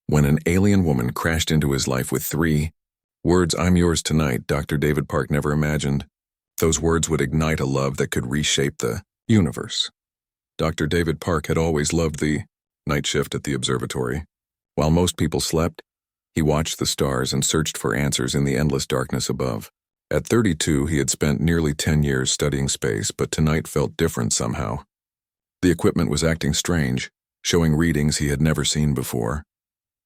when an alien woman crashed into his life with 3 words, "I'm yours tonight," Dr. David Park never imagined those words would ignite a love that could reshape the universe. Dr. David Park had always loved the night shift at the observatory. While most people slept, he watched the stars and searched for answers in the endless darkness above. At 32, he had spent nearly 10 years studying space, but tonight felt different somehow. The equipment was acting strange, showing readings he had never seen before.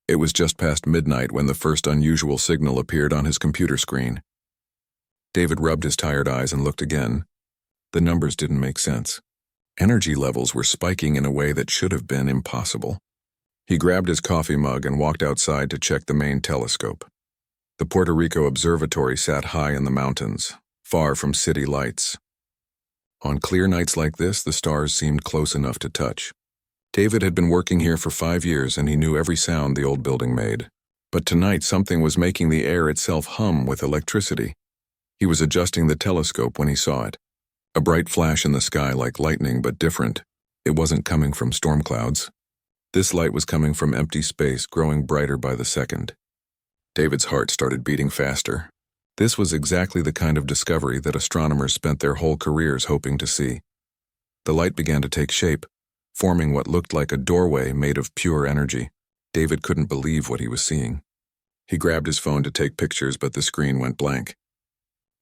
It was just past midnight when the first unusual signal appeared on his computer screen. David rubbed his tired eyes and looked again. The numbers didn't make sense. Energy levels were spiking in a way that should have been impossible. He grabbed his coffee mug and walked outside to check the main telescope. The Puerto Rico Observatory sat high in the mountains, far from city lights. On clear nights like this, the stars seemed close enough to touch. David had been working here for 5 years and he knew every sound the old building made. But tonight something was making the air itself hum with electricity. He was adjusting the telescope when he saw it. A bright flash in the sky like lightning, but different. It wasn't coming from storm clouds. This light was coming from empty space, growing brighter by the second. David's heart started beating faster. This was exactly the kind of discovery that astronomers spent their whole careers hoping to see. The light began to take shape, forming what looked like a doorway made of pure energy. David couldn't believe what he was seeing. He grabbed his phone to take pictures, but the screen went blank.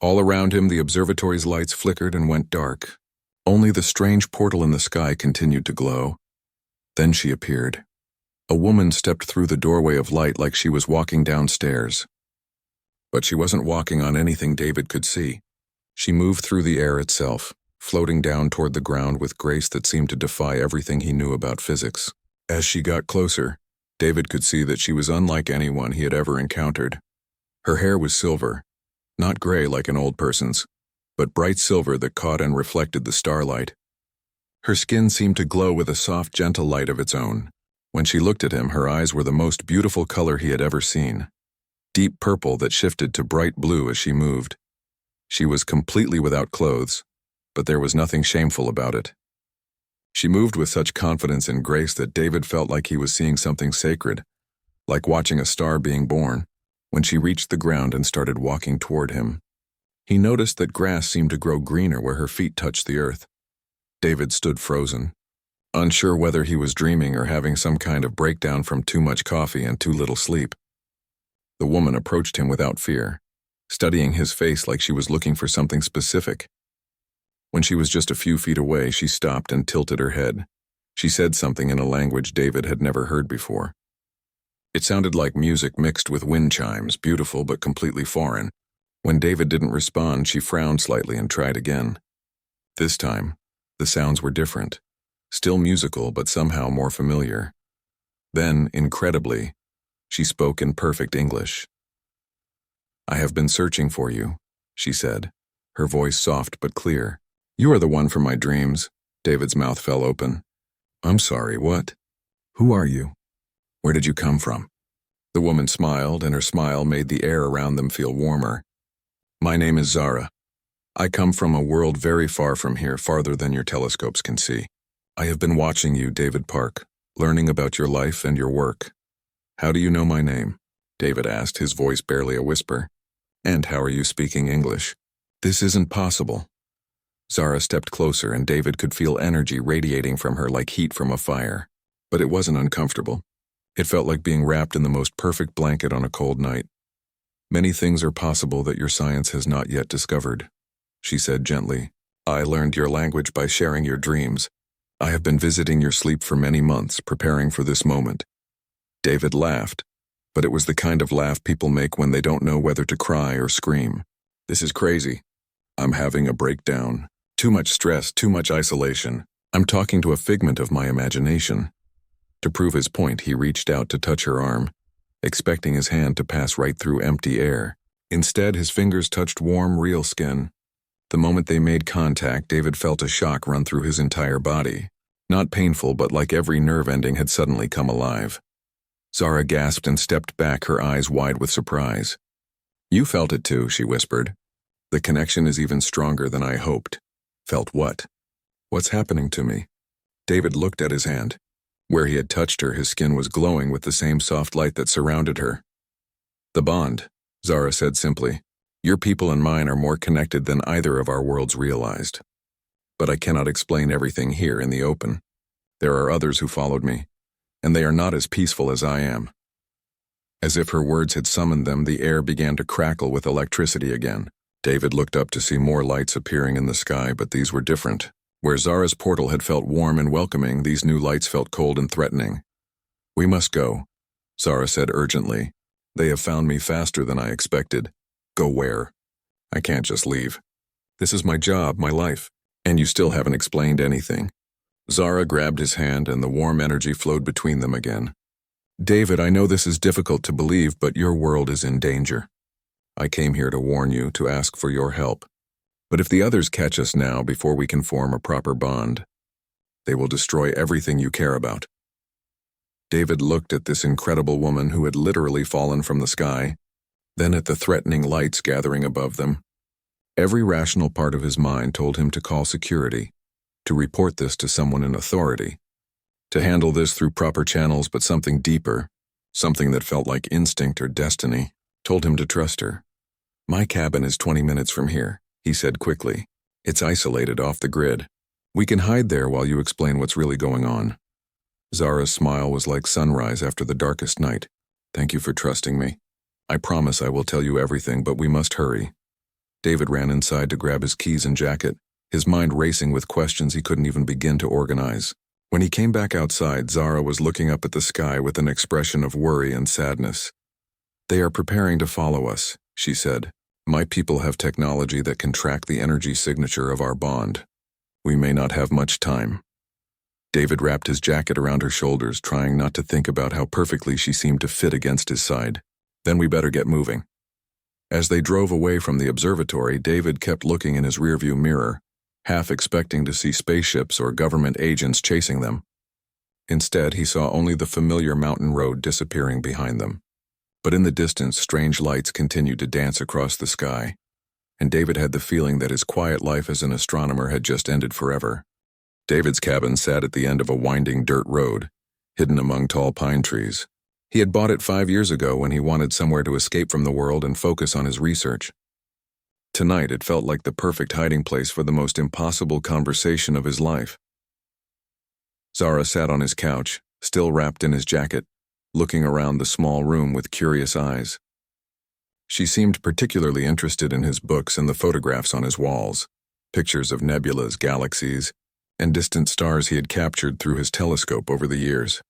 All around him, the observatory's lights flickered and went dark. Only the strange portal in the sky continued to glow. Then she appeared. A woman stepped through the doorway of light like she was walking downstairs. But she wasn't walking on anything David could see. She moved through the air itself, floating down toward the ground with grace that seemed to defy everything he knew about physics. As she got closer, David could see that she was unlike anyone he had ever encountered. Her hair was silver, not gray like an old person's, but bright silver that caught and reflected the starlight. Her skin seemed to glow with a soft, gentle light of its own. When she looked at him, her eyes were the most beautiful color he had ever seen. Deep purple that shifted to bright blue as she moved. She was completely without clothes, but there was nothing shameful about it. She moved with such confidence and grace that David felt like he was seeing something sacred, like watching a star being born. When she reached the ground and started walking toward him, he noticed that grass seemed to grow greener where her feet touched the earth. David stood frozen, unsure whether he was dreaming or having some kind of breakdown from too much coffee and too little sleep. The woman approached him without fear, studying his face like she was looking for something specific. When she was just a few feet away, she stopped and tilted her head. She said something in a language David had never heard before. It sounded like music mixed with wind chimes, beautiful but completely foreign. When David didn't respond, she frowned slightly and tried again. This time, the sounds were different, still musical but somehow more familiar. Then, incredibly, she spoke in perfect English. "I have been searching for you," she said, her voice soft but clear. "You are the one from my dreams." David's mouth fell open. "I'm sorry, what? Who are you? Where did you come from?" The woman smiled, and her smile made the air around them feel warmer. "My name is Zara. I come from a world very far from here, farther than your telescopes can see. I have been watching you, David Park, learning about your life and your work." "How do you know my name?" David asked, his voice barely a whisper. "And how are you speaking English?" "This isn't possible." Zara stepped closer, and David could feel energy radiating from her like heat from a fire. But it wasn't uncomfortable. It felt like being wrapped in the most perfect blanket on a cold night. "Many things are possible that your science has not yet discovered," she said gently. "I learned your language by sharing your dreams. I have been visiting your sleep for many months, preparing for this moment." David laughed, but it was the kind of laugh people make when they don't know whether to cry or scream. "This is crazy. I'm having a breakdown. Too much stress, too much isolation. I'm talking to a figment of my imagination." To prove his point, he reached out to touch her arm, expecting his hand to pass right through empty air. Instead, his fingers touched warm, real skin. The moment they made contact, David felt a shock run through his entire body. Not painful, but like every nerve ending had suddenly come alive. Zara gasped and stepped back, her eyes wide with surprise. "You felt it too," she whispered. "The connection is even stronger than I hoped." "Felt what?" "What's happening to me?" David looked at his hand. Where he had touched her, his skin was glowing with the same soft light that surrounded her. "The bond," Zara said simply. "Your people and mine are more connected than either of our worlds realized. But I cannot explain everything here in the open. There are others who followed me, and they are not as peaceful as I am." As if her words had summoned them, the air began to crackle with electricity again. David looked up to see more lights appearing in the sky, but these were different. Where Zara's portal had felt warm and welcoming, these new lights felt cold and threatening. "We must go," Zara said urgently. "They have found me faster than I expected." "Go where?" "I can't just leave. This is my job, my life, and you still haven't explained anything." Zara grabbed his hand and the warm energy flowed between them again. "David, I know this is difficult to believe, but your world is in danger. I came here to warn you, to ask for your help. But if the others catch us now before we can form a proper bond, they will destroy everything you care about." David looked at this incredible woman who had literally fallen from the sky, then at the threatening lights gathering above them. Every rational part of his mind told him to call security, to report this to someone in authority, to handle this through proper channels, but something deeper, something that felt like instinct or destiny, told him to trust her. "My cabin is 20 minutes from here," he said quickly. "It's isolated off the grid. We can hide there while you explain what's really going on." Zara's smile was like sunrise after the darkest night. "Thank you for trusting me. I promise I will tell you everything, but we must hurry." David ran inside to grab his keys and jacket, his mind racing with questions he couldn't even begin to organize. When he came back outside, Zara was looking up at the sky with an expression of worry and sadness. "They are preparing to follow us," she said. "My people have technology that can track the energy signature of our bond. We may not have much time." David wrapped his jacket around her shoulders, trying not to think about how perfectly she seemed to fit against his side. "Then we better get moving." As they drove away from the observatory, David kept looking in his rearview mirror, half expecting to see spaceships or government agents chasing them. Instead, he saw only the familiar mountain road disappearing behind them. But in the distance, strange lights continued to dance across the sky, and David had the feeling that his quiet life as an astronomer had just ended forever. David's cabin sat at the end of a winding dirt road, hidden among tall pine trees. He had bought it 5 years ago when he wanted somewhere to escape from the world and focus on his research. Tonight, it felt like the perfect hiding place for the most impossible conversation of his life. Zara sat on his couch, still wrapped in his jacket, looking around the small room with curious eyes. She seemed particularly interested in his books and the photographs on his walls, pictures of nebulas, galaxies, and distant stars he had captured through his telescope over the years.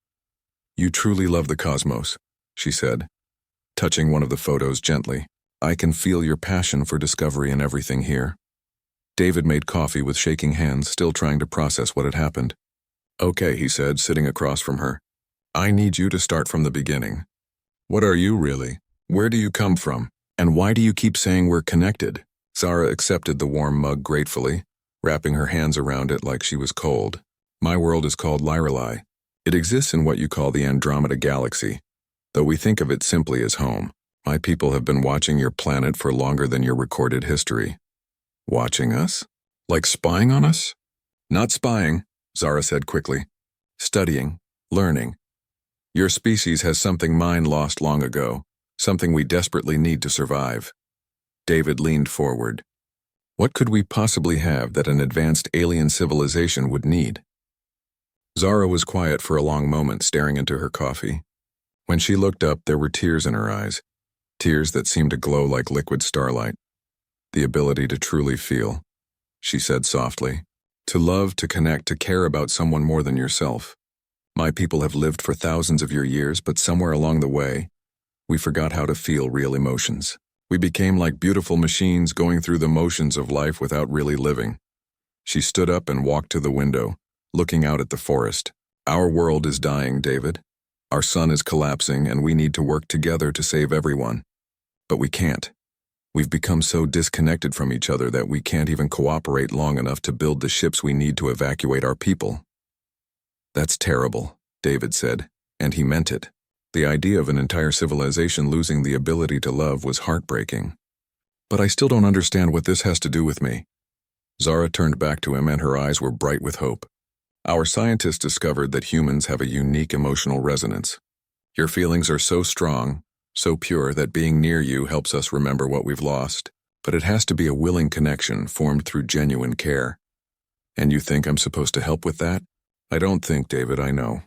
"You truly love the cosmos," she said, touching one of the photos gently. "I can feel your passion for discovery in everything here." David made coffee with shaking hands, still trying to process what had happened. "Okay," he said, sitting across from her. "I need you to start from the beginning. What are you really? Where do you come from? And why do you keep saying we're connected?" Zara accepted the warm mug gratefully, wrapping her hands around it like she was cold. "My world is called Lyrili. It exists in what you call the Andromeda Galaxy, though we think of it simply as home. My people have been watching your planet for longer than your recorded history." "Watching us? Like spying on us?" "Not spying," Zara said quickly. "Studying, learning. Your species has something mine lost long ago, something we desperately need to survive." David leaned forward. What could we possibly have that an advanced alien civilization would need? Zara was quiet for a long moment, staring into her coffee. When she looked up, there were tears in her eyes, tears that seemed to glow like liquid starlight. "The ability to truly feel," she said softly. "To love, to connect, to care about someone more than yourself. My people have lived for thousands of your years, but somewhere along the way, we forgot how to feel real emotions. We became like beautiful machines going through the motions of life without really living." She stood up and walked to the window, looking out at the forest. "Our world is dying, David. Our sun is collapsing, and we need to work together to save everyone. But we can't. We've become so disconnected from each other that we can't even cooperate long enough to build the ships we need to evacuate our people." "That's terrible," David said, and he meant it. The idea of an entire civilization losing the ability to love was heartbreaking. "But I still don't understand what this has to do with me." Zara turned back to him, and her eyes were bright with hope. Our scientists discovered that humans have a unique emotional resonance. Your feelings are so strong, so pure that being near you helps us remember what we've lost. But it has to be a willing connection formed through genuine care. And you think I'm supposed to help with that? I don't think, David, I know.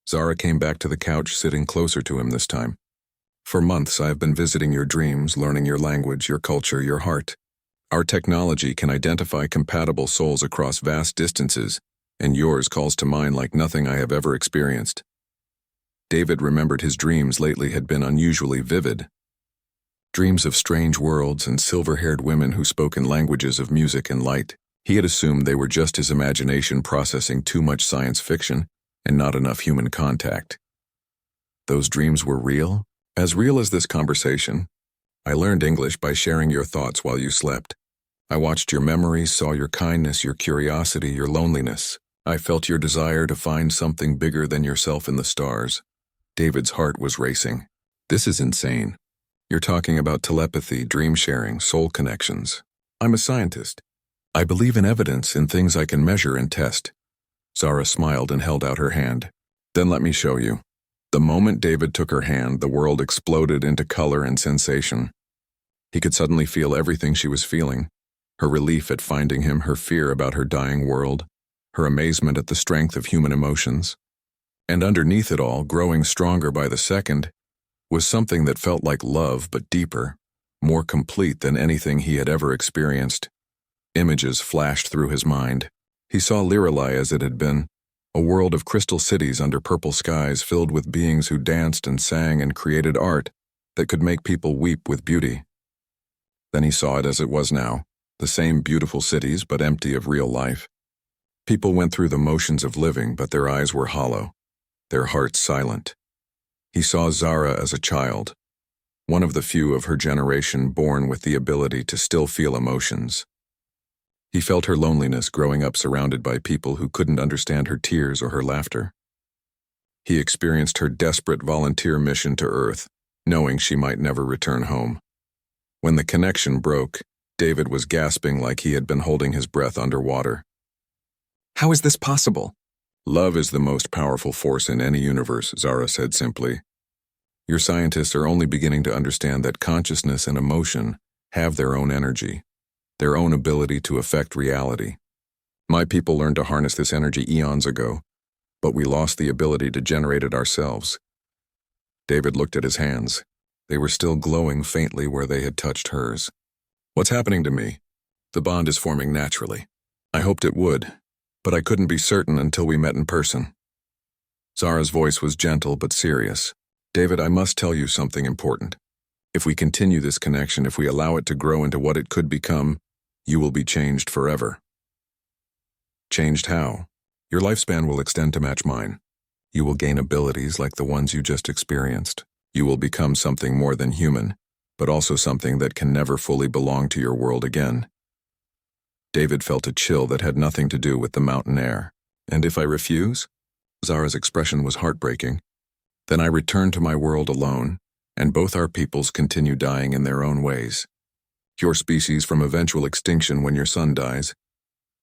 Zara came back to the couch, sitting closer to him this time. For months, I have been visiting your dreams, learning your language, your culture, your heart. Our technology can identify compatible souls across vast distances, and yours calls to mind like nothing I have ever experienced. David remembered his dreams lately had been unusually vivid. Dreams of strange worlds and silver-haired women who spoke in languages of music and light. He had assumed they were just his imagination processing too much science fiction and not enough human contact. Those dreams were real? As real as this conversation. I learned English by sharing your thoughts while you slept. I watched your memories, saw your kindness, your curiosity, your loneliness. I felt your desire to find something bigger than yourself in the stars. David's heart was racing. This is insane. You're talking about telepathy, dream sharing, soul connections. I'm a scientist. I believe in evidence, in things I can measure and test. Zara smiled and held out her hand. Then let me show you. The moment David took her hand, the world exploded into color and sensation. He could suddenly feel everything she was feeling. Her relief at finding him, her fear about her dying world, her amazement at the strength of human emotions. And underneath it all, growing stronger by the second, was something that felt like love but deeper, more complete than anything he had ever experienced. Images flashed through his mind. He saw Liralai as it had been, a world of crystal cities under purple skies filled with beings who danced and sang and created art that could make people weep with beauty. Then he saw it as it was now, the same beautiful cities but empty of real life. People went through the motions of living, but their eyes were hollow, their hearts silent. He saw Zara as a child, one of the few of her generation born with the ability to still feel emotions. He felt her loneliness growing up surrounded by people who couldn't understand her tears or her laughter. He experienced her desperate volunteer mission to Earth, knowing she might never return home. When the connection broke, David was gasping like he had been holding his breath underwater. How is this possible? Love is the most powerful force in any universe, Zara said simply. Your scientists are only beginning to understand that consciousness and emotion have their own energy, their own ability to affect reality. My people learned to harness this energy eons ago, but we lost the ability to generate it ourselves. David looked at his hands. They were still glowing faintly where they had touched hers. What's happening to me? The bond is forming naturally. I hoped it would, but I couldn't be certain until we met in person. Zara's voice was gentle but serious. David, I must tell you something important. If we continue this connection, if we allow it to grow into what it could become, you will be changed forever. Changed how? Your lifespan will extend to match mine. You will gain abilities like the ones you just experienced. You will become something more than human, but also something that can never fully belong to your world again. David felt a chill that had nothing to do with the mountain air. And if I refuse? Zara's expression was heartbreaking. Then I return to my world alone, and both our peoples continue dying in their own ways. Your species from eventual extinction when your son dies.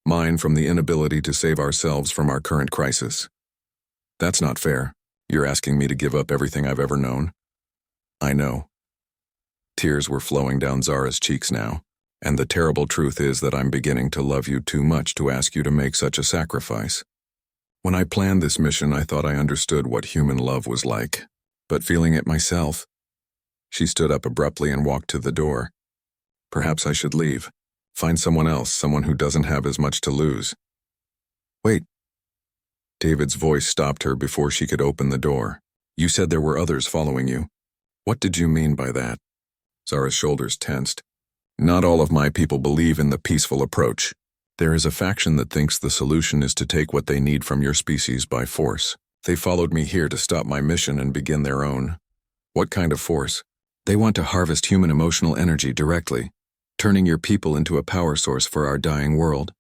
Mine from the inability to save ourselves from our current crisis. That's not fair. You're asking me to give up everything I've ever known. I know. Tears were flowing down Zara's cheeks now, and the terrible truth is that I'm beginning to love you too much to ask you to make such a sacrifice. When I planned this mission, I thought I understood what human love was like, but feeling it myself. She stood up abruptly and walked to the door. Perhaps I should leave. Find someone else, someone who doesn't have as much to lose. Wait. David's voice stopped her before she could open the door. You said there were others following you. What did you mean by that? Zara's shoulders tensed. Not all of my people believe in the peaceful approach. There is a faction that thinks the solution is to take what they need from your species by force. They followed me here to stop my mission and begin their own. What kind of force? They want to harvest human emotional energy directly, turning your people into a power source for our dying world.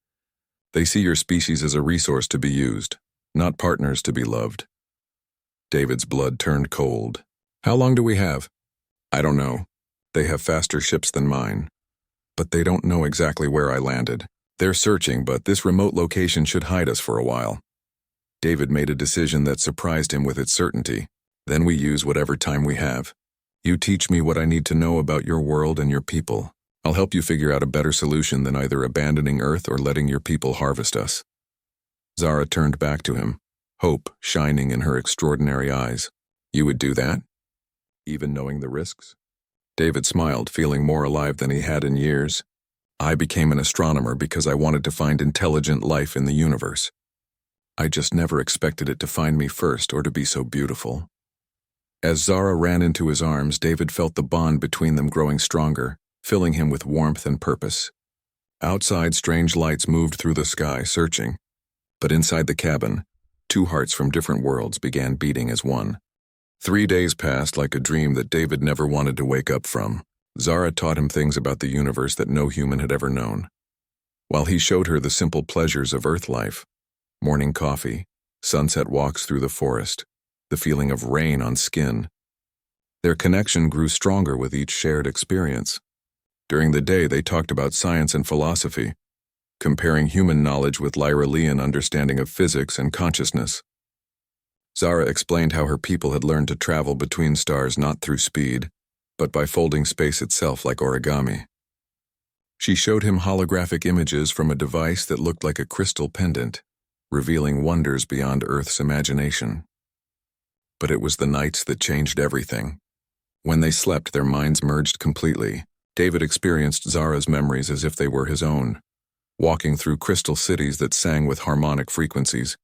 They see your species as a resource to be used, not partners to be loved. David's blood turned cold. How long do we have? I don't know. They have faster ships than mine. But they don't know exactly where I landed. They're searching, but this remote location should hide us for a while. David made a decision that surprised him with its certainty. Then we use whatever time we have. You teach me what I need to know about your world and your people. I'll help you figure out a better solution than either abandoning Earth or letting your people harvest us. Zara turned back to him, hope shining in her extraordinary eyes. You would do that? Even knowing the risks? David smiled, feeling more alive than he had in years. I became an astronomer because I wanted to find intelligent life in the universe. I just never expected it to find me first or to be so beautiful. As Zara ran into his arms, David felt the bond between them growing stronger, filling him with warmth and purpose. Outside, strange lights moved through the sky, searching. But inside the cabin, two hearts from different worlds began beating as one. 3 days passed like a dream that David never wanted to wake up from. Zara taught him things about the universe that no human had ever known, while he showed her the simple pleasures of Earth life. Morning coffee, sunset walks through the forest, the feeling of rain on skin. Their connection grew stronger with each shared experience. During the day, they talked about science and philosophy, comparing human knowledge with Lyra-Lean understanding of physics and consciousness. Zara explained how her people had learned to travel between stars not through speed, but by folding space itself like origami. She showed him holographic images from a device that looked like a crystal pendant, revealing wonders beyond Earth's imagination. But it was the nights that changed everything. When they slept, their minds merged completely. David experienced Zara's memories as if they were his own, walking through crystal cities that sang with harmonic frequencies,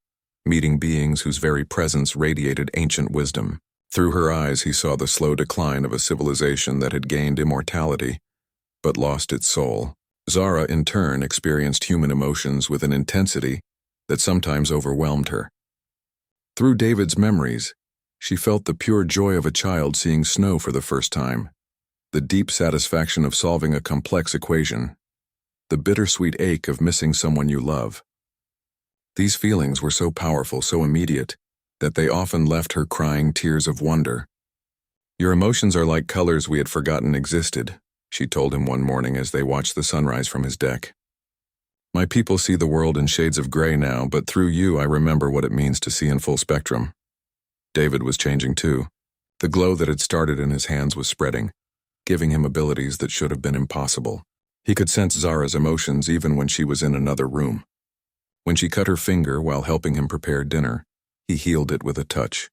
meeting beings whose very presence radiated ancient wisdom. Through her eyes, he saw the slow decline of a civilization that had gained immortality, but lost its soul. Zara, in turn, experienced human emotions with an intensity that sometimes overwhelmed her. Through David's memories, she felt the pure joy of a child seeing snow for the first time, the deep satisfaction of solving a complex equation, the bittersweet ache of missing someone you love. These feelings were so powerful, so immediate, that they often left her crying tears of wonder. Your emotions are like colors we had forgotten existed, she told him one morning as they watched the sunrise from his deck. My people see the world in shades of gray now, but through you I remember what it means to see in full spectrum. David was changing too. The glow that had started in his hands was spreading, giving him abilities that should have been impossible. He could sense Zara's emotions even when she was in another room. When she cut her finger while helping him prepare dinner, he healed it with a touch,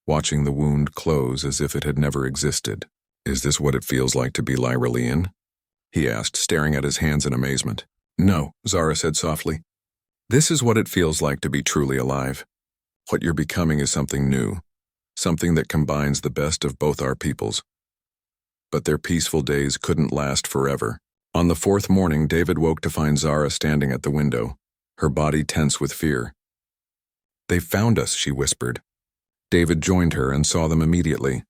watching the wound close as if it had never existed. Is this what it feels like to be Lyra-Lean? He asked, staring at his hands in amazement. No, Zara said softly. This is what it feels like to be truly alive. What you're becoming is something new, something that combines the best of both our peoples. But their peaceful days couldn't last forever. On the 4th morning, David woke to find Zara standing at the window, her body tense with fear. They found us, she whispered. David joined her and saw them immediately.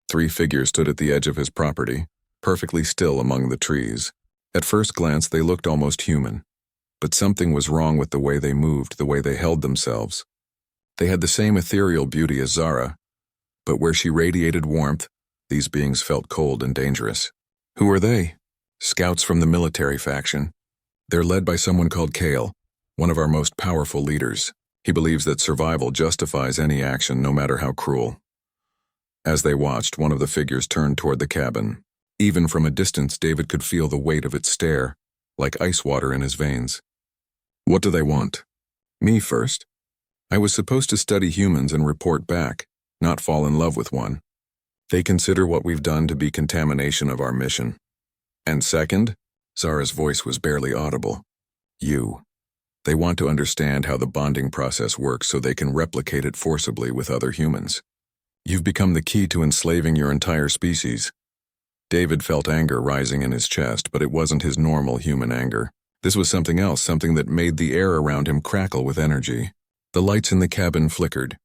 3 figures stood at the edge of his property, perfectly still among the trees. At first glance, they looked almost human. But something was wrong with the way they moved, the way they held themselves. They had the same ethereal beauty as Zara, but where she radiated warmth, these beings felt cold and dangerous. Who are they? Scouts from the military faction. They're led by someone called Kale, one of our most powerful leaders. He believes that survival justifies any action, no matter how cruel. As they watched, one of the figures turned toward the cabin. Even from a distance, David could feel the weight of its stare, like ice water in his veins. What do they want? Me first. I was supposed to study humans and report back, not fall in love with one. They consider what we've done to be contamination of our mission. And second, Zara's voice was barely audible. You. They want to understand how the bonding process works so they can replicate it forcibly with other humans. You've become the key to enslaving your entire species. David felt anger rising in his chest, but it wasn't his normal human anger. This was something else, something that made the air around him crackle with energy. The lights in the cabin flickered.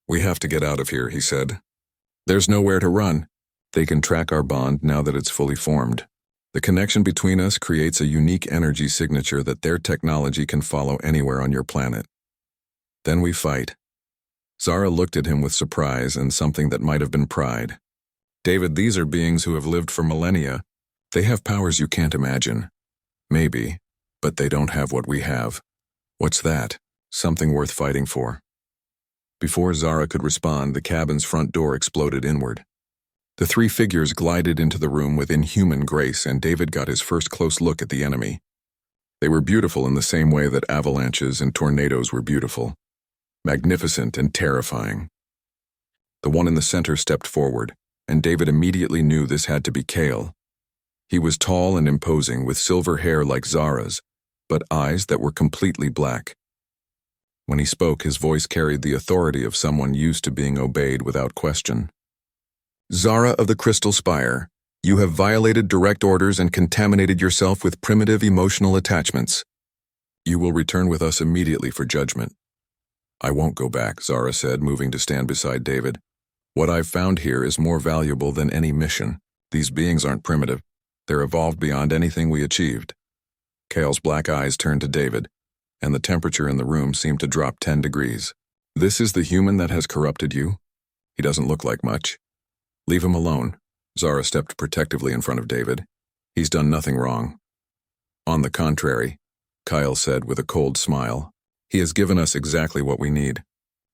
We have to get out of here, he said. There's nowhere to run. They can track our bond now that it's fully formed. The connection between us creates a unique energy signature that their technology can follow anywhere on your planet. Then we fight. Zara looked at him with surprise and something that might have been pride. David, these are beings who have lived for millennia. They have powers you can't imagine. Maybe, But they don't have what we have. What's that? Something worth fighting for. Before Zara could respond, the cabin's front door exploded inward. The three figures glided into the room with inhuman grace, and David got his first close look at the enemy. They were beautiful in the same way that avalanches and tornadoes were beautiful. Magnificent and terrifying. The one in the center stepped forward, and David immediately knew this had to be Kale. He was tall and imposing, with silver hair like Zara's, but eyes that were completely black. When he spoke, his voice carried the authority of someone used to being obeyed without question. Zara of the Crystal Spire, you have violated direct orders and contaminated yourself with primitive emotional attachments. You will return with us immediately for judgment. I won't go back, Zara said, moving to stand beside David. What I've found here is more valuable than any mission. These beings aren't primitive. They're evolved beyond anything we achieved. Kale's black eyes turned to David, and the temperature in the room seemed to drop 10 degrees. This is the human that has corrupted you? He doesn't look like much. Leave him alone. Zara stepped protectively in front of David. He's done nothing wrong. On the contrary, Kyle said with a cold smile, he has given us exactly what we need.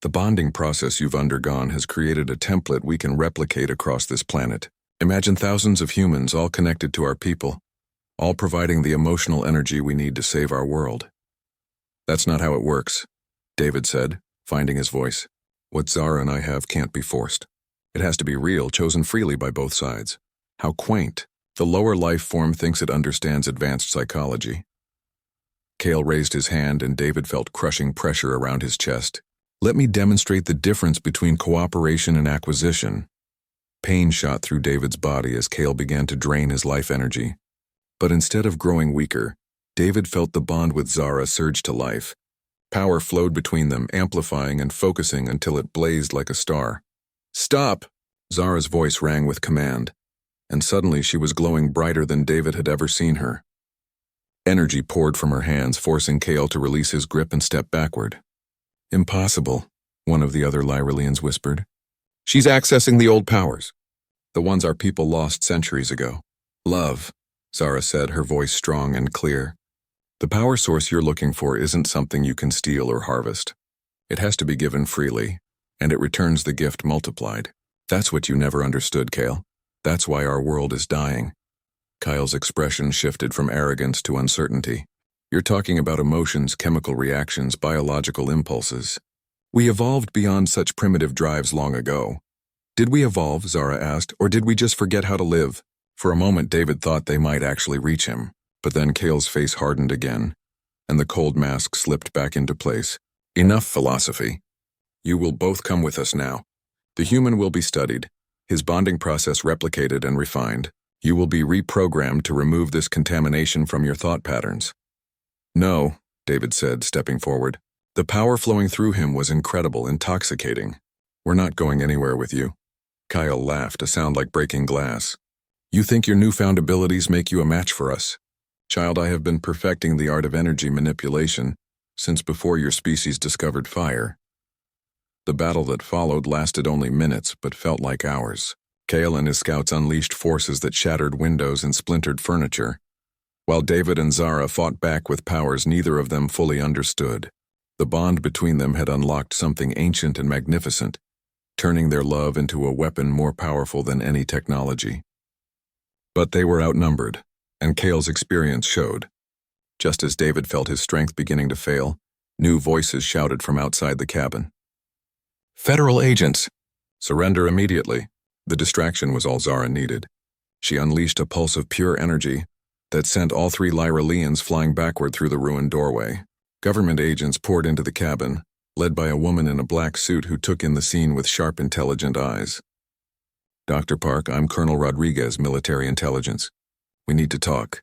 The bonding process you've undergone has created a template we can replicate across this planet. Imagine thousands of humans all connected to our people, all providing the emotional energy we need to save our world. That's not how it works, David said, finding his voice. What Zara and I have can't be forced. It has to be real, chosen freely by both sides. How quaint. The lower life form thinks it understands advanced psychology. Kale raised his hand and David felt crushing pressure around his chest. Let me demonstrate the difference between cooperation and acquisition. Pain shot through David's body as Kale began to drain his life energy. But instead of growing weaker, David felt the bond with Zara surge to life. Power flowed between them, amplifying and focusing until it blazed like a star. Stop! Zara's voice rang with command, and suddenly she was glowing brighter than David had ever seen her. Energy poured from her hands, forcing Kale to release his grip and step backward. Impossible, one of the other Lyralians whispered. She's accessing the old powers, the ones our people lost centuries ago. Love, Zara said, her voice strong and clear. The power source you're looking for isn't something you can steal or harvest. It has to be given freely, and it returns the gift multiplied. That's what you never understood, Kale. That's why our world is dying. Kyle's expression shifted from arrogance to uncertainty. You're talking about emotions, chemical reactions, biological impulses. We evolved beyond such primitive drives long ago. Did we evolve, Zara asked, or did we just forget how to live? For a moment, David thought they might actually reach him, but then Kale's face hardened again, and the cold mask slipped back into place. Enough philosophy. You will both come with us now. The human will be studied, his bonding process replicated and refined. You will be reprogrammed to remove this contamination from your thought patterns. No, David said, stepping forward. The power flowing through him was incredible, intoxicating. We're not going anywhere with you. Kyle laughed, a sound like breaking glass. You think your newfound abilities make you a match for us? Child, I have been perfecting the art of energy manipulation since before your species discovered fire. The battle that followed lasted only minutes, but felt like hours. Kale and his scouts unleashed forces that shattered windows and splintered furniture, while David and Zara fought back with powers neither of them fully understood. The bond between them had unlocked something ancient and magnificent, turning their love into a weapon more powerful than any technology. But they were outnumbered, and Kale's experience showed. Just as David felt his strength beginning to fail, new voices shouted from outside the cabin. Federal agents! Surrender immediately. The distraction was all Zara needed. She unleashed a pulse of pure energy that sent all three Lyralians flying backward through the ruined doorway. Government agents poured into the cabin, led by a woman in a black suit who took in the scene with sharp, intelligent eyes. Dr. Park, I'm Colonel Rodriguez, Military Intelligence. We need to talk.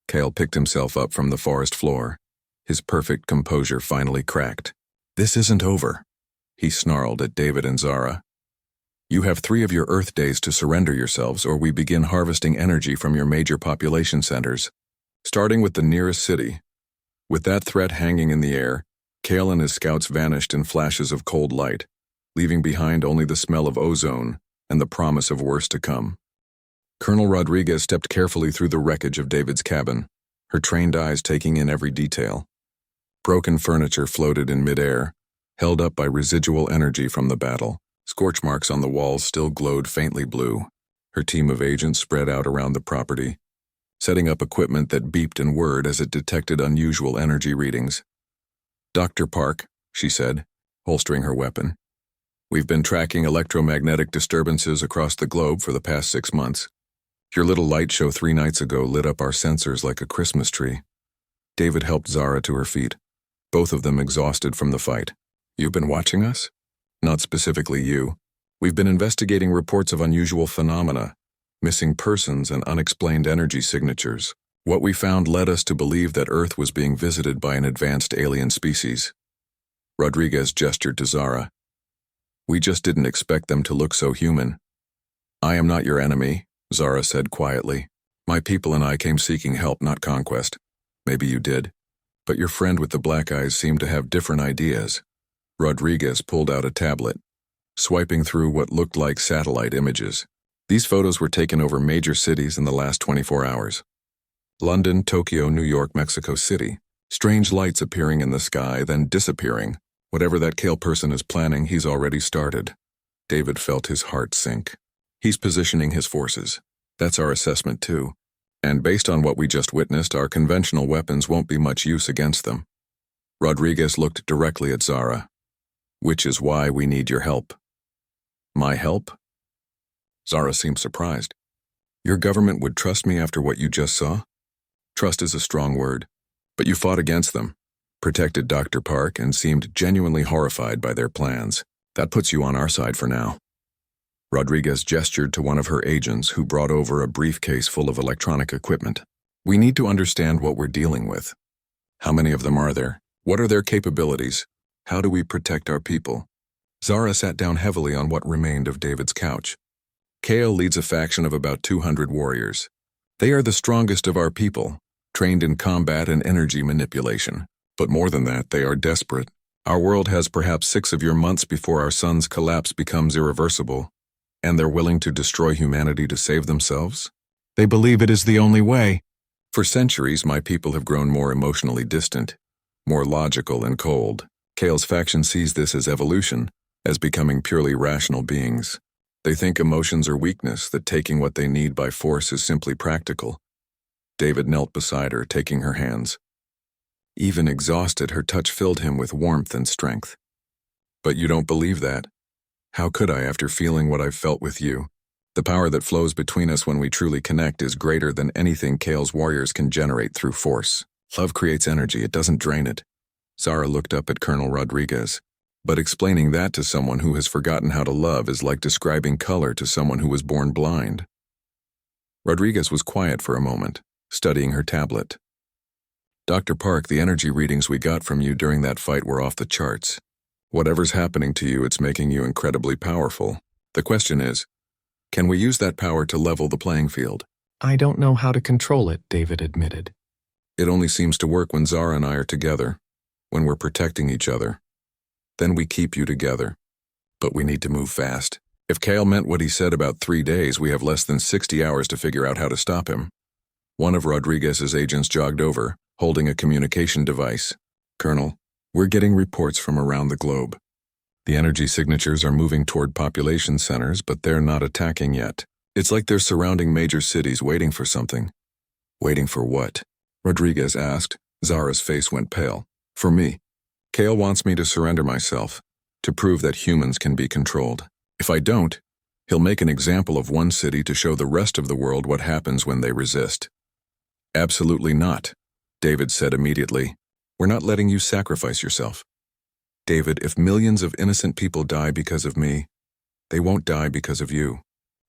Kale picked himself up from the forest floor. His perfect composure finally cracked. This isn't over, he snarled at David and Zara. You have 3 of your Earth days to surrender yourselves, or we begin harvesting energy from your major population centers, starting with the nearest city. With that threat hanging in the air, Kale and his scouts vanished in flashes of cold light, leaving behind only the smell of ozone and the promise of worse to come. Colonel Rodriguez stepped carefully through the wreckage of David's cabin, her trained eyes taking in every detail. Broken furniture floated in midair, held up by residual energy from the battle. Scorch marks on the walls still glowed faintly blue. Her team of agents spread out around the property, setting up equipment that beeped and whirred as it detected unusual energy readings. "Dr. Park," she said, holstering her weapon. "We've been tracking electromagnetic disturbances across the globe for the past 6 months. Your little light show 3 nights ago lit up our sensors like a Christmas tree." David helped Zara to her feet, both of them exhausted from the fight. "You've been watching us?" "Not specifically you. We've been investigating reports of unusual phenomena, missing persons and unexplained energy signatures. What we found led us to believe that Earth was being visited by an advanced alien species." Rodriguez gestured to Zara. "We just didn't expect them to look so human." "I am not your enemy," Zara said quietly. "My people and I came seeking help, not conquest. Maybe you did. But your friend with the black eyes seemed to have different ideas." Rodriguez pulled out a tablet, swiping through what looked like satellite images. These photos were taken over major cities in the last 24 hours. London, Tokyo, New York, Mexico City. Strange lights appearing in the sky, then disappearing. Whatever that Kale person is planning, he's already started. David felt his heart sink. He's positioning his forces. That's our assessment too. And based on what we just witnessed, our conventional weapons won't be much use against them. Rodriguez looked directly at Zara. "Which is why we need your help." "My help?" Zara seemed surprised. "Your government would trust me after what you just saw?" "Trust is a strong word. But you fought against them, protected Dr. Park, and seemed genuinely horrified by their plans. That puts you on our side for now." Rodriguez gestured to one of her agents who brought over a briefcase full of electronic equipment. "We need to understand what we're dealing with. How many of them are there? What are their capabilities? How do we protect our people?" Zara sat down heavily on what remained of David's couch. "Kale leads a faction of about 200 warriors. They are the strongest of our people, trained in combat and energy manipulation. But more than that, they are desperate. Our world has perhaps 6 of your months before our sun's collapse becomes irreversible, and they're willing to destroy humanity to save themselves? They believe it is the only way. For centuries, my people have grown more emotionally distant, more logical and cold. Kale's faction sees this as evolution, as becoming purely rational beings. They think emotions are weakness, that taking what they need by force is simply practical." David knelt beside her, taking her hands. Even exhausted, her touch filled him with warmth and strength. "But you don't believe that? How could I after feeling what I've felt with you? The power that flows between us when we truly connect is greater than anything Kale's warriors can generate through force. Love creates energy, it doesn't drain it." Zara looked up at Colonel Rodriguez. "But explaining that to someone who has forgotten how to love is like describing color to someone who was born blind." Rodriguez was quiet for a moment, studying her tablet. "Dr. Park, the energy readings we got from you during that fight were off the charts. Whatever's happening to you, it's making you incredibly powerful. The question is, can we use that power to level the playing field?" "I don't know how to control it," David admitted. "It only seems to work when Zara and I are together, when we're protecting each other. Then we keep you together. But we need to move fast. If Kale meant what he said about 3 days, we have less than 60 hours to figure out how to stop him." One of Rodriguez's agents jogged over, holding a communication device. "Colonel, we're getting reports from around the globe. The energy signatures are moving toward population centers, but they're not attacking yet. It's like they're surrounding major cities waiting for something." "Waiting for what?" Rodriguez asked. Zara's face went pale. "For me. Kale wants me to surrender myself, to prove that humans can be controlled. If I don't, he'll make an example of one city to show the rest of the world what happens when they resist." "Absolutely not," David said immediately. "We're not letting you sacrifice yourself. David, if millions of innocent people die because of me, they won't die because of you.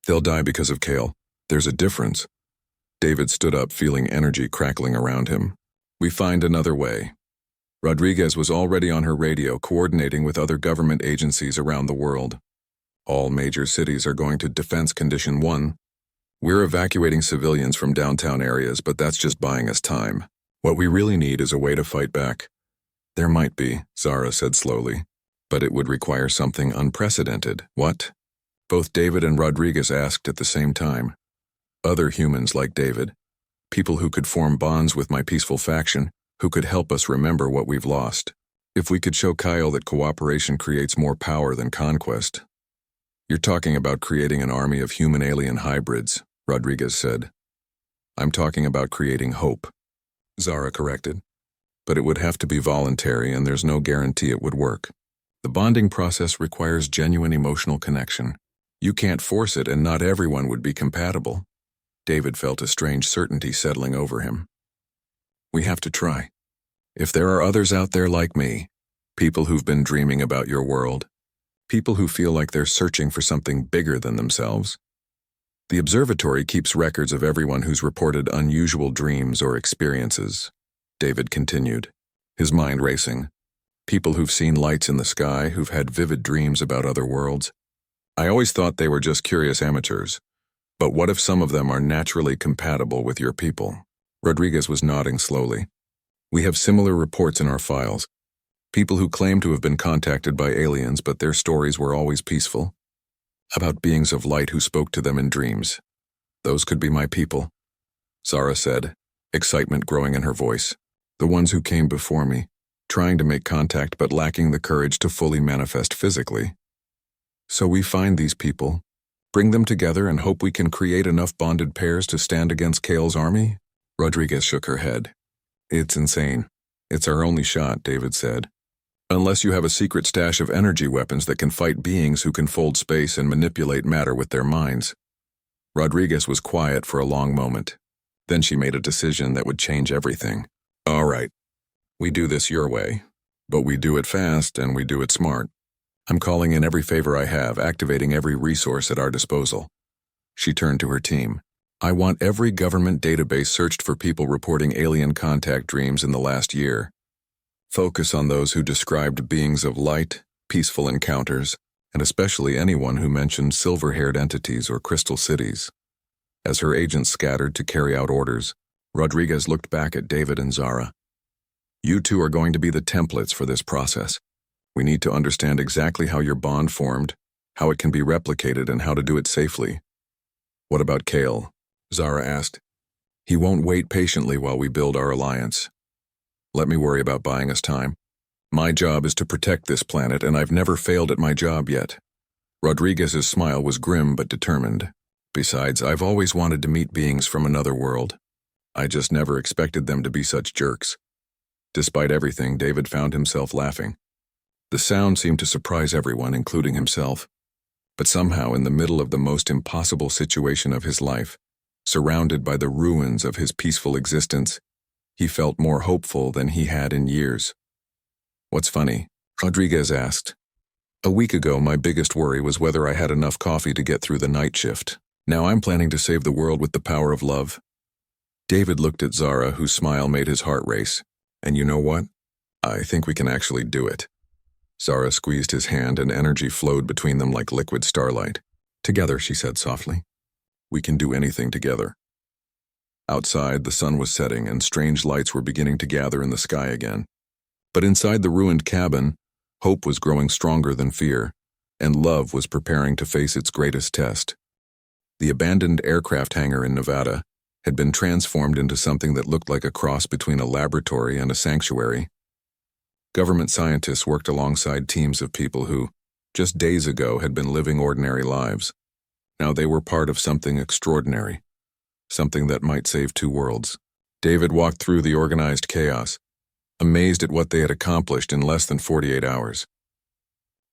They'll die because of Kale. There's a difference." David stood up, feeling energy crackling around him. "We find another way." Rodriguez was already on her radio, coordinating with other government agencies around the world. "All major cities are going to Defense Condition 1. We're evacuating civilians from downtown areas, but that's just buying us time. What we really need is a way to fight back." "There might be," Zara said slowly, "but it would require something unprecedented." "What?" Both David and Rodriguez asked at the same time. "Other humans like David. People who could form bonds with my peaceful faction, who could help us remember what we've lost. If we could show Kyle that cooperation creates more power than conquest. You're talking about creating an army of human-alien hybrids, Rodriguez said. I'm talking about creating hope, Zara corrected. But it would have to be voluntary, and there's no guarantee it would work. The bonding process requires genuine emotional connection. You can't force it, and not everyone would be compatible. David felt a strange certainty settling over him. We have to try. If there are others out there like me, people who've been dreaming about your world, people who feel like they're searching for something bigger than themselves. The observatory keeps records of everyone who's reported unusual dreams or experiences, David continued, his mind racing. People who've seen lights in the sky, who've had vivid dreams about other worlds. I always thought they were just curious amateurs. But what if some of them are naturally compatible with your people? Rodriguez was nodding slowly. We have similar reports in our files. People who claim to have been contacted by aliens, but their stories were always peaceful. About beings of light who spoke to them in dreams. Those could be my people, Zara said, excitement growing in her voice. The ones who came before me, trying to make contact but lacking the courage to fully manifest physically. So we find these people, bring them together, and hope we can create enough bonded pairs to stand against Kale's army? Rodriguez shook her head. It's insane. It's our only shot, David said. Unless you have a secret stash of energy weapons that can fight beings who can fold space and manipulate matter with their minds. Rodriguez was quiet for a long moment. Then she made a decision that would change everything. All right. We do this your way. But we do it fast and we do it smart. I'm calling in every favor I have, activating every resource at our disposal. She turned to her team. I want every government database searched for people reporting alien contact dreams in the last year. Focus on those who described beings of light, peaceful encounters, and especially anyone who mentioned silver-haired entities or crystal cities. As her agents scattered to carry out orders, Rodriguez looked back at David and Zara. You two are going to be the templates for this process. We need to understand exactly how your bond formed, how it can be replicated, and how to do it safely. What about Kale? Zara asked. He won't wait patiently while we build our alliance. Let me worry about buying us time. My job is to protect this planet, and I've never failed at my job yet. Rodriguez's smile was grim but determined. Besides, I've always wanted to meet beings from another world. I just never expected them to be such jerks. Despite everything, David found himself laughing. The sound seemed to surprise everyone, including himself. But somehow, in the middle of the most impossible situation of his life, surrounded by the ruins of his peaceful existence, he felt more hopeful than he had in years. What's funny? Rodriguez asked. A week ago, my biggest worry was whether I had enough coffee to get through the night shift. Now I'm planning to save the world with the power of love. David looked at Zara, whose smile made his heart race. And you know what? I think we can actually do it. Zara squeezed his hand, and energy flowed between them like liquid starlight. Together, she said softly. We can do anything together. Outside, the sun was setting, and strange lights were beginning to gather in the sky again. But inside the ruined cabin, hope was growing stronger than fear, and love was preparing to face its greatest test. The abandoned aircraft hangar in Nevada had been transformed into something that looked like a cross between a laboratory and a sanctuary. Government scientists worked alongside teams of people who, just days ago, had been living ordinary lives. Now they were part of something extraordinary, something that might save two worlds. David walked through the organized chaos, amazed at what they had accomplished in less than 48 hours.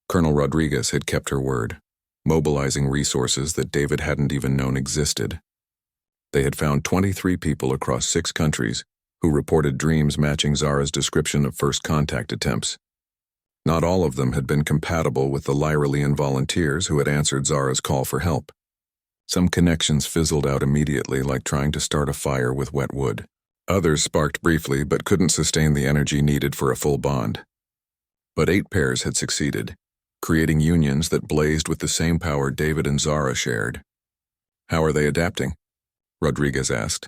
Colonel Rodriguez had kept her word, mobilizing resources that David hadn't even known existed. They had found 23 people across 6 countries who reported dreams matching Zara's description of first contact attempts. Not all of them had been compatible with the Lyralian volunteers who had answered Zara's call for help. Some connections fizzled out immediately, like trying to start a fire with wet wood. Others sparked briefly but couldn't sustain the energy needed for a full bond. But 8 pairs had succeeded, creating unions that blazed with the same power David and Zara shared. How are they adapting? Rodriguez asked,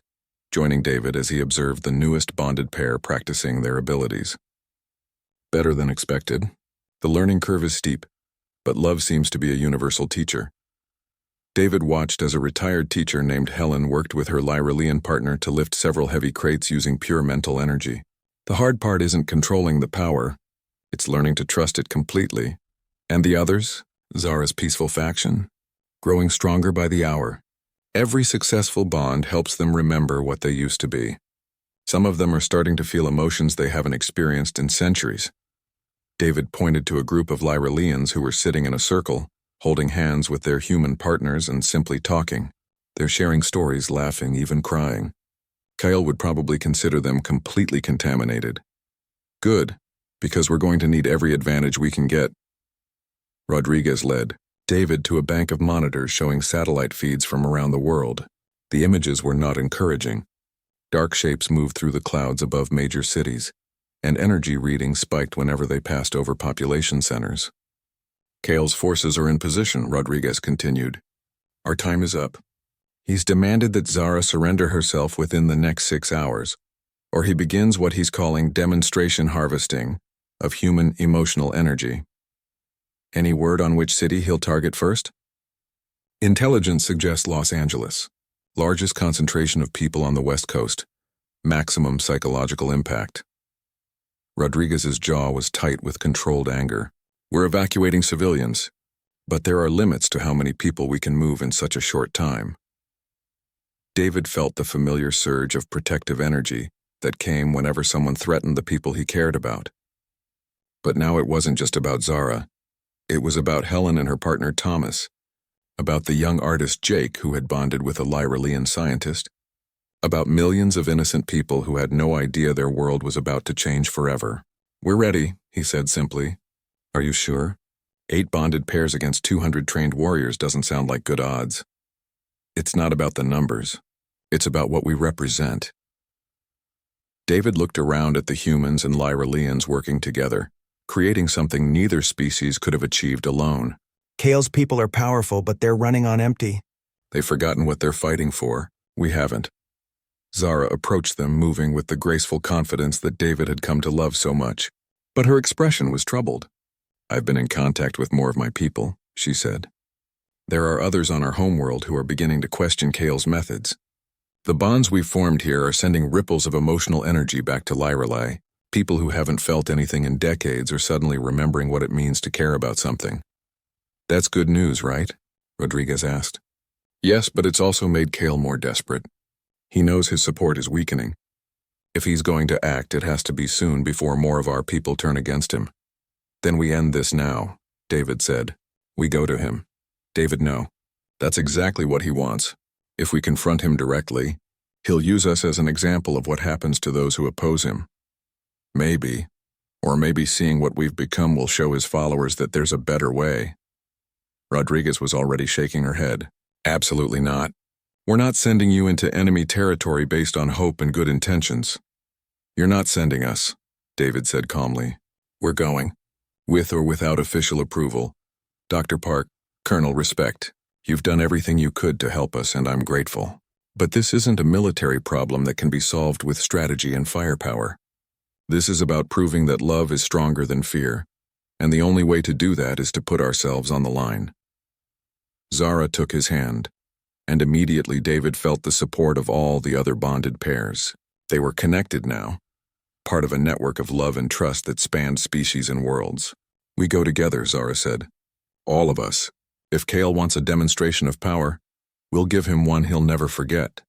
joining David as he observed the newest bonded pair practicing their abilities. Better than expected. The learning curve is steep, but love seems to be a universal teacher. David watched as a retired teacher named Helen worked with her Lyralian partner to lift several heavy crates using pure mental energy. The hard part isn't controlling the power, it's learning to trust it completely. And the others, Zara's peaceful faction, growing stronger by the hour. Every successful bond helps them remember what they used to be. Some of them are starting to feel emotions they haven't experienced in centuries. David pointed to a group of Lyralians who were sitting in a circle, holding hands with their human partners and simply talking. They're sharing stories, laughing, even crying. Kyle would probably consider them completely contaminated. Good, because we're going to need every advantage we can get. Rodriguez led David to a bank of monitors showing satellite feeds from around the world. The images were not encouraging. Dark shapes moved through the clouds above major cities, and energy readings spiked whenever they passed over population centers. Kale's forces are in position, Rodriguez continued. Our time is up. He's demanded that Zara surrender herself within the next 6 hours, or he begins what he's calling demonstration harvesting of human emotional energy. Any word on which city he'll target first? Intelligence suggests Los Angeles. Largest concentration of people on the West Coast. Maximum psychological impact. Rodriguez's jaw was tight with controlled anger. We're evacuating civilians, but there are limits to how many people we can move in such a short time. David felt the familiar surge of protective energy that came whenever someone threatened the people he cared about. But now it wasn't just about Zara. It was about Helen and her partner Thomas, about the young artist Jake who had bonded with a Lyralian scientist, about millions of innocent people who had no idea their world was about to change forever. We're ready, he said simply. Are you sure? 8 bonded pairs against 200 trained warriors doesn't sound like good odds. It's not about the numbers. It's about what we represent. David looked around at the humans and Lyralians working together, creating something neither species could have achieved alone. Kale's people are powerful, but they're running on empty. They've forgotten what they're fighting for. We haven't. Zara approached them, moving with the graceful confidence that David had come to love so much. But her expression was troubled. I've been in contact with more of my people, she said. There are others on our homeworld who are beginning to question Kale's methods. The bonds we've formed here are sending ripples of emotional energy back to Lyrali. People who haven't felt anything in decades are suddenly remembering what it means to care about something. That's good news, right? Rodriguez asked. Yes, but it's also made Kale more desperate. He knows his support is weakening. If he's going to act, it has to be soon before more of our people turn against him. Then we end this now, David said. We go to him. David, no. That's exactly what he wants. If we confront him directly, he'll use us as an example of what happens to those who oppose him. Maybe, or maybe seeing what we've become will show his followers that there's a better way. Rodriguez was already shaking her head. Absolutely not. We're not sending you into enemy territory based on hope and good intentions. You're not sending us, David said calmly. We're going. With or without official approval. Dr. Park, Colonel, respect. You've done everything you could to help us, and I'm grateful. But this isn't a military problem that can be solved with strategy and firepower. This is about proving that love is stronger than fear, and the only way to do that is to put ourselves on the line. Zara took his hand, and immediately David felt the support of all the other bonded pairs. They were connected now, part of a network of love and trust that spanned species and worlds. We go together, Zara said. All of us. If Kale wants a demonstration of power, we'll give him one he'll never forget.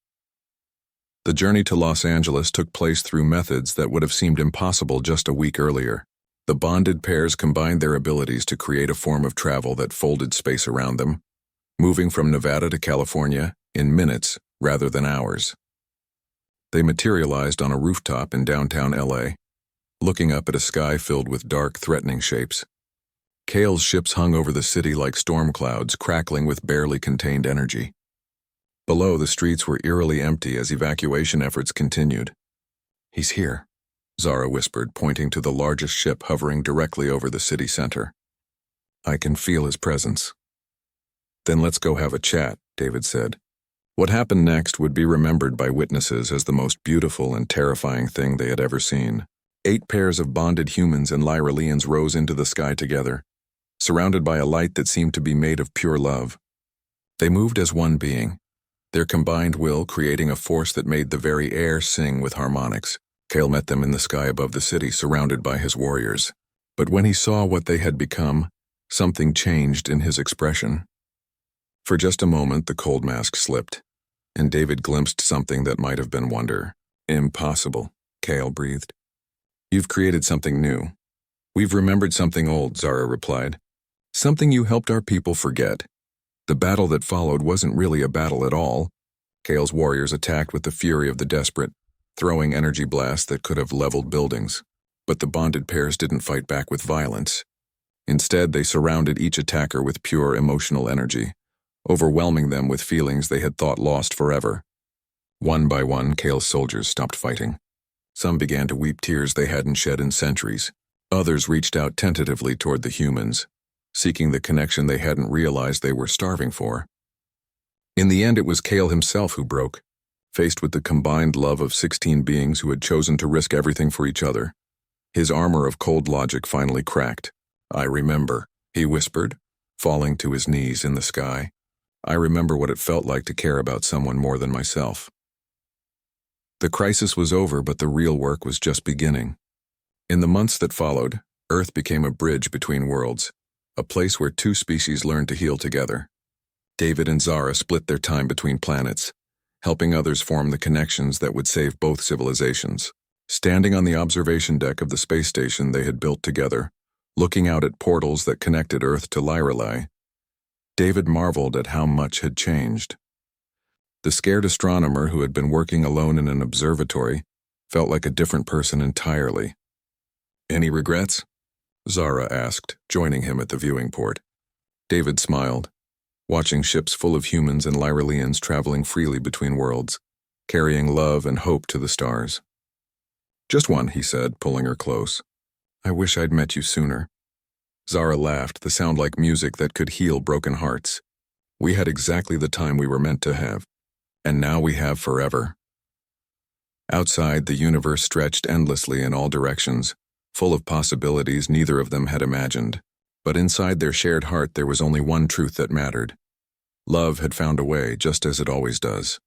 The journey to Los Angeles took place through methods that would have seemed impossible just a week earlier. The bonded pairs combined their abilities to create a form of travel that folded space around them, moving from Nevada to California in minutes rather than hours. They materialized on a rooftop in downtown LA, looking up at a sky filled with dark, threatening shapes. Kale's ships hung over the city like storm clouds, crackling with barely contained energy. Below, the streets were eerily empty as evacuation efforts continued. He's here, Zara whispered, pointing to the largest ship hovering directly over the city center. I can feel his presence. Then let's go have a chat, David said. What happened next would be remembered by witnesses as the most beautiful and terrifying thing they had ever seen. 8 pairs of bonded humans and Lyralians rose into the sky together, surrounded by a light that seemed to be made of pure love. They moved as one being, their combined will creating a force that made the very air sing with harmonics. Kale met them in the sky above the city, surrounded by his warriors. But when he saw what they had become, something changed in his expression. For just a moment, the cold mask slipped, and David glimpsed something that might have been wonder. Impossible, Kale breathed. You've created something new. We've remembered something old, Zara replied. Something you helped our people forget. The battle that followed wasn't really a battle at all. Kale's warriors attacked with the fury of the desperate, throwing energy blasts that could have leveled buildings. But the bonded pairs didn't fight back with violence. Instead, they surrounded each attacker with pure emotional energy, overwhelming them with feelings they had thought lost forever. One by one, Kale's soldiers stopped fighting. Some began to weep tears they hadn't shed in centuries. Others reached out tentatively toward the humans, seeking the connection they hadn't realized they were starving for. In the end, it was Kale himself who broke, faced with the combined love of 16 beings who had chosen to risk everything for each other. His armor of cold logic finally cracked. I remember, he whispered, falling to his knees in the sky. I remember what it felt like to care about someone more than myself. The crisis was over, but the real work was just beginning. In the months that followed, Earth became a bridge between worlds, a place where two species learned to heal together. David and Zara split their time between planets, helping others form the connections that would save both civilizations. Standing on the observation deck of the space station they had built together, looking out at portals that connected Earth to Lyrelai, David marveled at how much had changed. The scared astronomer who had been working alone in an observatory felt like a different person entirely. Any regrets? Zara asked, joining him at the viewing port. David smiled, watching ships full of humans and Lyrelians traveling freely between worlds, carrying love and hope to the stars. Just one, he said, pulling her close. I wish I'd met you sooner. Zara laughed, the sound like music that could heal broken hearts. We had exactly the time we were meant to have, and now we have forever. Outside, the universe stretched endlessly in all directions, full of possibilities neither of them had imagined. But inside their shared heart there was only one truth that mattered. Love had found a way, just as it always does.